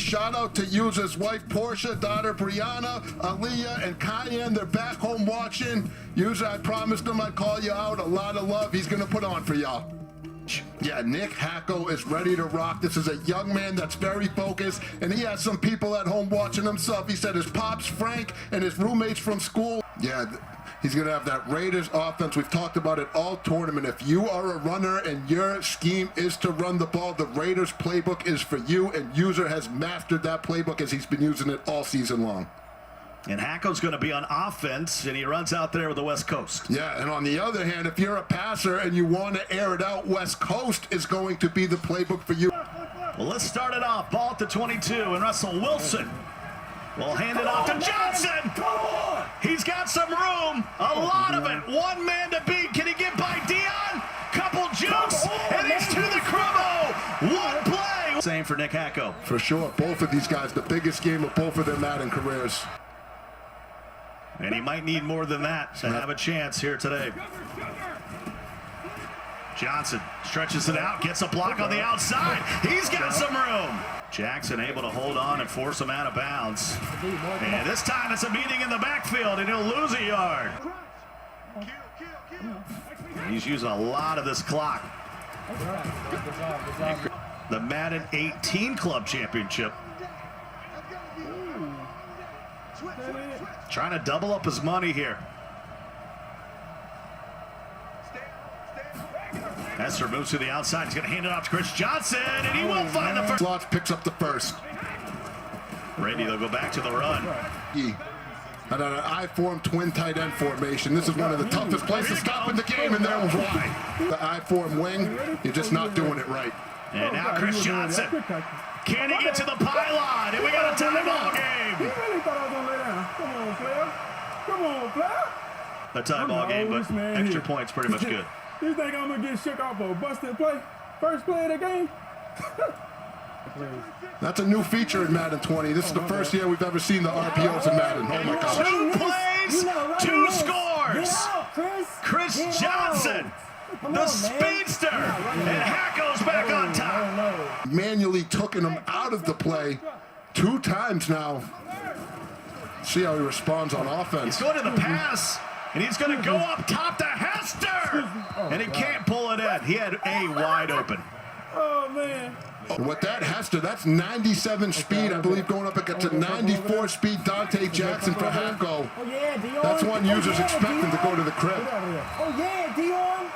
shout out to User's wife, Portia, daughter, Brianna, Aaliyah, and Cayenne. They're back home watching. User, I promised him I'd call you out. A lot of love he's going to put on for y'all. Yeah, NickHacko is ready to rock. This is a young man that's very focused, and he has some people at home watching himself. He said his pops, Frank, and his roommates from school. Yeah, he's going to have that Raiders offense. We've talked about it all tournament. If you are a runner and your scheme is to run the ball, the Raiders playbook is for you, and User has mastered that playbook as he's been using it all season long. And Hacko's going to be on offense, and he runs out there with the West Coast. Yeah, and on the other hand, if you're a passer and you want to air it out, West Coast is going to be the playbook for you. Well, let's start it off. Ball at the 22, and Russell Wilson will hand it off to Johnson. He's got some room, a lot of it. One man to beat. Can he get by Dion? Couple jumps, and he's to the crumbo. One play. Same for NickHacko. For sure, both of these guys, the biggest game of both of their Madden careers. And he might need more than that to have a chance here today. Johnson stretches it out, gets a block on the outside. He's got some room. Jackson able to hold on and force him out of bounds. And this time it's a meeting in the backfield, and he'll lose a yard. He's using a lot of this clock. The Madden 18 Club Championship. Trying to double up his money here. Hester moves to the outside. He's going to hand it off to Chris Johnson, and he will find the first. Slots picks up the first. Brady, they'll go back to the run. And on an I-form twin tight end formation, this is one of the toughest plays to stop in the game, and there was why. The I-form wing, you're just not doing it right. And now Chris Johnson. Can he get to the pylon? And we got a tie ball game. He really thought I was going to lay down. Come on, player. Come on, player. A tie ball game, but extra points pretty much good. You think I'm going to get shook off for a busted play? First play of the game? That's a new feature in Madden 20. This is the first year we've ever seen the RPOs in Madden. Oh my gosh. 2 plays, 2 scores. Chris Johnson, the speedster, and Hacko's back on top. Manually taking him out of the play 2 times now. See how he responds on offense. He's going to the pass, and he's going to go up top to Hester, and he can't pull it in. He had A wide open. Oh, man. And with that Hester, that's 97 speed, I believe, going up against a 94 speed Dante Jackson for Hacko. That's one User's expecting to go to the crib. Oh, yeah, Dion.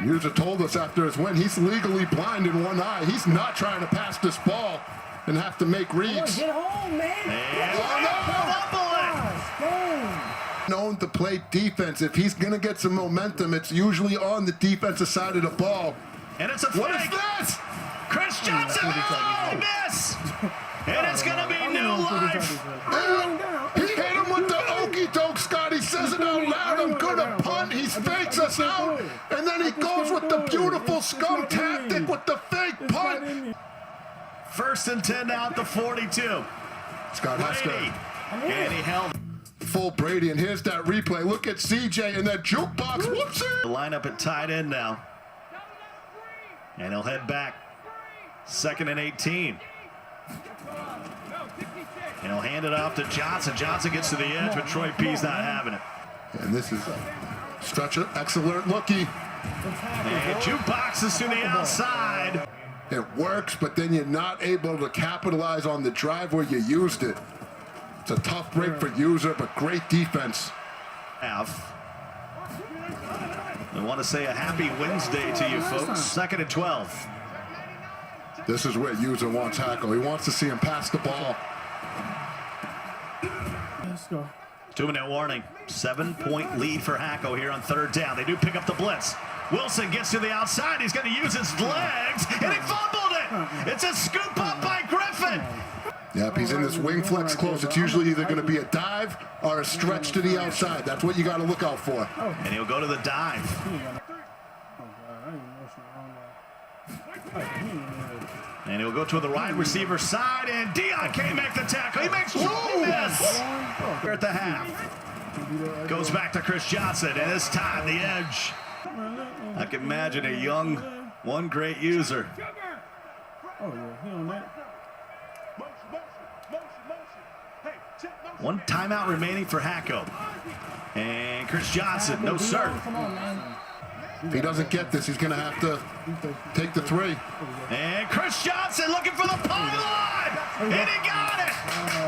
User told us after his win, he's legally blind in one eye. He's not trying to pass this ball and have to make reads. Get home, man. Known to play defense. If he's going to get some momentum, it's usually on the defensive side of the ball. And it's a fake. What is this? Chris Johnson, miss! And it's going to be new life. He hit him with the okie doke, Scott. He says it out loud. I'm going to punt. He fakes us out. And then he goes with the beautiful scum tactic with the fake punt. 1st and 10 now at the 42. Scott Hester. And he held. Full Brady, and here's that replay. Look at CJ and that jukebox. Whoopsie. The lineup at tight end now. And he'll head back. 2nd and 18. And he'll hand it off to Johnson. Johnson gets to the edge, but Troy P's not having it. And this is stretcher, excellent looky. And jukebox is to the outside. It works, but then you're not able to capitalize on the drive where you used it. It's a tough break for User, but great defense. I want to say a happy Wednesday to you folks. 2nd and 12. This is where User wants Hacko. He wants to see him pass the ball. Let's go. 2-minute warning. 7-point lead for Hacko here on 3rd down. They do pick up the blitz. Wilson gets to the outside. He's going to use his legs, and he fumbled it. It's a scoop up by Griffin. Yep, he's in this wing flex close. It's usually either going to be a dive or a stretch to the outside. That's what you got to look out for. And he'll go to the dive. And he'll go to the wide receiver side, and Dion can't make the tackle. He makes one miss. Here at the half. Goes back to Chris Johnson, and this time the edge. I can imagine a young OneGreatUser. Oh, yeah, he on that. One timeout remaining for Hacko. And Chris Johnson, no sir. Come on, man. If he doesn't get this, he's going to have to take the 3. And Chris Johnson looking for the pylon. And he got it.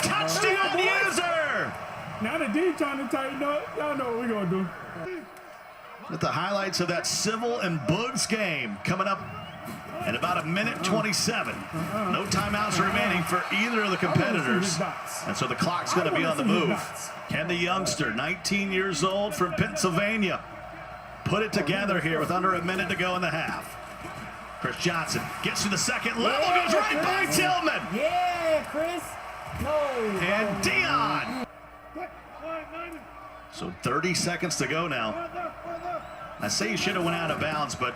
Touchdown, user. Now the D trying to tighten up. Y'all know what we're going to do. With the highlights of that Civil and Bugs game coming up in about a minute 27. No timeouts remaining for either of the competitors. And so the clock's going to be on the move. Can the youngster, 19 years old from Pennsylvania, put it together here with under a minute to go in the half? Chris Johnson gets to the second level, goes right by Tillman. Yeah, Chris. No. And Dion. So 30 seconds to go now. I say you should have went out of bounds, but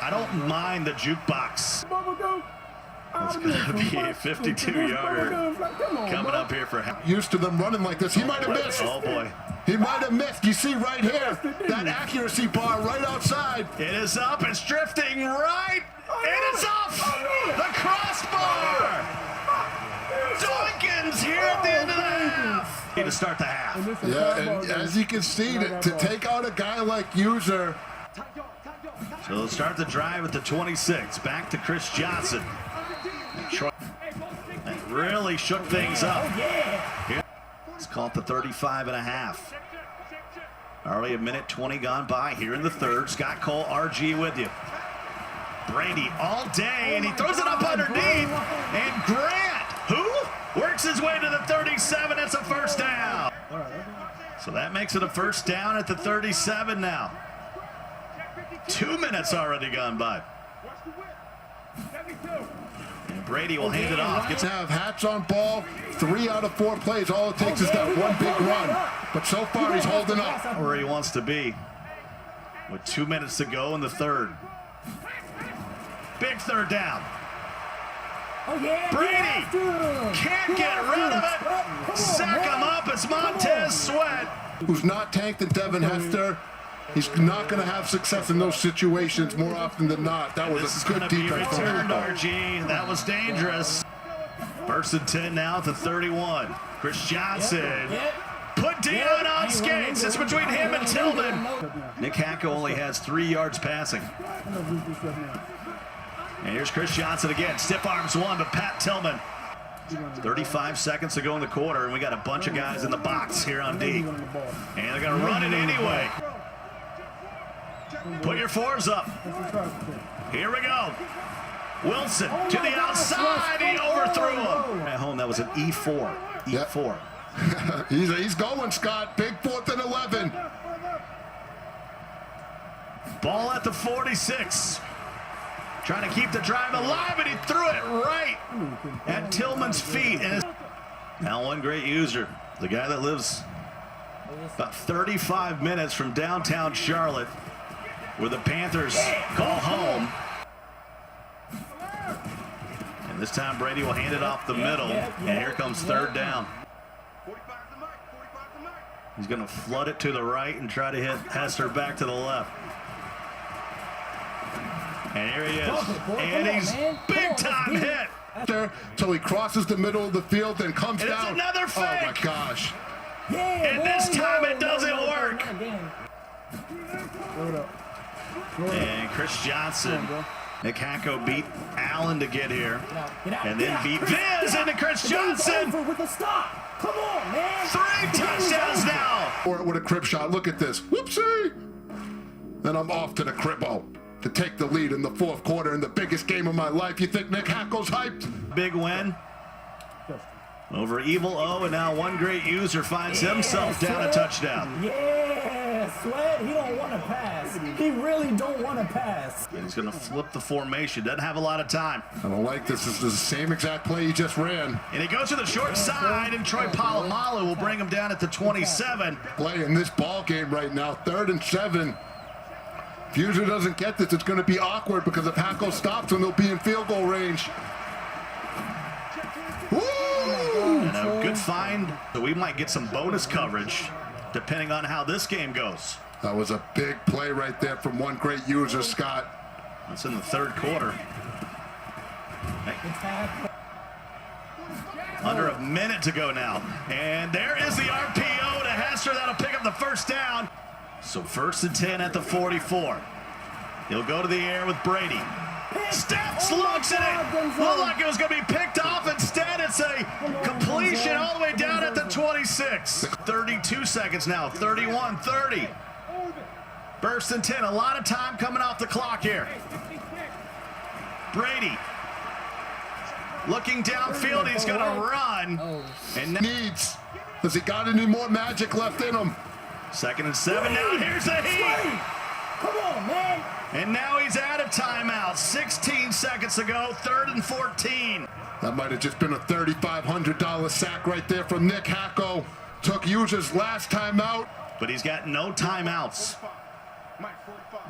I don't mind the jukebox. It's going to be a 52-yarder coming up here for half. Used to them running like this. He might have missed. Oh, boy. He might have missed. You see right here, that accuracy bar right outside. It is up. It's drifting right. It is off. The crossbar. Dawkins here at the end of the half. To start the half. Yeah, and as you can see, to take out a guy like User. So they'll start the drive at the 26. Back to Chris Johnson. That really shook things up. Here, let's call it the 35 and a half. Already a minute 20 gone by here in the third. Scott Cole, RG with you. Brady all day, and he throws it up underneath. And Grant, who works his way to the 37. It's a first down. So that makes it a first down at the 37 now. 2 minutes already gone by. And Brady will hand it off. Gets to have hats on ball. 3 out of 4 plays. All it takes is that one big run. But so far, he's holding up. Where he wants to be. With 2 minutes to go in the third. Big third down. Brady can't get rid of it. Sack him up. It's Montez Sweat. Who's not tanked than Devin Hester. He's not going to have success in those situations more often than not. That was a good defense. Returned RG. That was dangerous. First and 10 now to 31. Chris Johnson. Put Dion on skates. It's between him and Tillman. NickHacko only has 3 yards passing. And here's Chris Johnson again. Stiff arms one, but Pat Tillman. 35 seconds to go in the quarter, and we got a bunch of guys in the box here on D. And they're going to run it anyway. Put your 4s up. Here we go. Wilson to the outside. He overthrew him. At home, that was an E4. E4. He's going, Scott. Big 4th and 11. Ball at the 46. Trying to keep the drive alive, and he threw it right at Tillman's feet. And now OneGreatUser, the guy that lives about 35 minutes from downtown Charlotte, where the Panthers call home. And this time Brady will hand it off the middle, and here comes third down. He's going to flood it to the right and try to hit Hester back to the left. And here he is, and he's big time hit. Till he crosses the middle of the field and comes And down. It's another fake. Oh my gosh. And this time it doesn't work. And Chris Johnson. NickHacko beat Allen to get here. And then beat Viz into Chris Johnson. With a stop. Come on, man. 3 touchdowns now. Or with a crib shot. Look at this. Whoopsie. Then I'm off to the cribbo to take the lead in the 4th quarter in the biggest game of my life. You think NickHacko's hyped? Big win over Evil O, and now OneGreatUser finds himself down a touchdown. Yeah, Sweat, he don't want to pass. He really don't want to pass. And he's going to flip the formation. Doesn't have a lot of time. I don't like this. This is the same exact play he just ran. And he goes to the short side, and Troy Polamalu will bring him down at the 27. Play in this ball game right now, 3rd and 7. If User doesn't get this, it's going to be awkward because if Hacko stops him, they'll be in field goal range. Woo! And a good find. So we might get some bonus coverage depending on how this game goes. That was a big play right there from OneGreatUser, Scott. That's in the 3rd quarter. Under a minute to go now. And there is the RPO to Hester. That'll pick up the first down. So 1st and 10 at the 44. He'll go to the air with Brady. Steps, looks at it. Looked like it was going to be picked off. Instead, it's a completion all the way down at the 26. 32 seconds now. 31, 30. 1st and 10. A lot of time coming off the clock here. Brady looking downfield. He's going to run. And Needs. Has he got any more magic left in him? 2nd and 7 now. Here's the heat. Come on, man. And now he's out of timeout. 16 seconds to go. 3rd and 14. That might have just been a $3,500 sack right there from NickHacko. Took User's last timeout. But he's got no timeouts.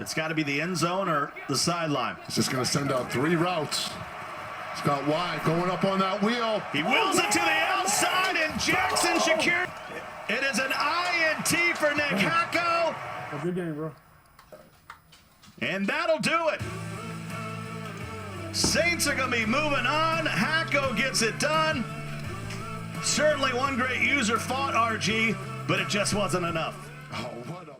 It's got to be the end zone or the sideline. He's just going to send out 3 routes. He's got wide going up on that wheel. He wheels it to the outside, and Jackson Shakir. It is an INT for NickHacko. A good game, bro. And that'll do it. Saints are going to be moving on. Hacko gets it done. Certainly one great user fought RG, but it just wasn't enough. Oh, what a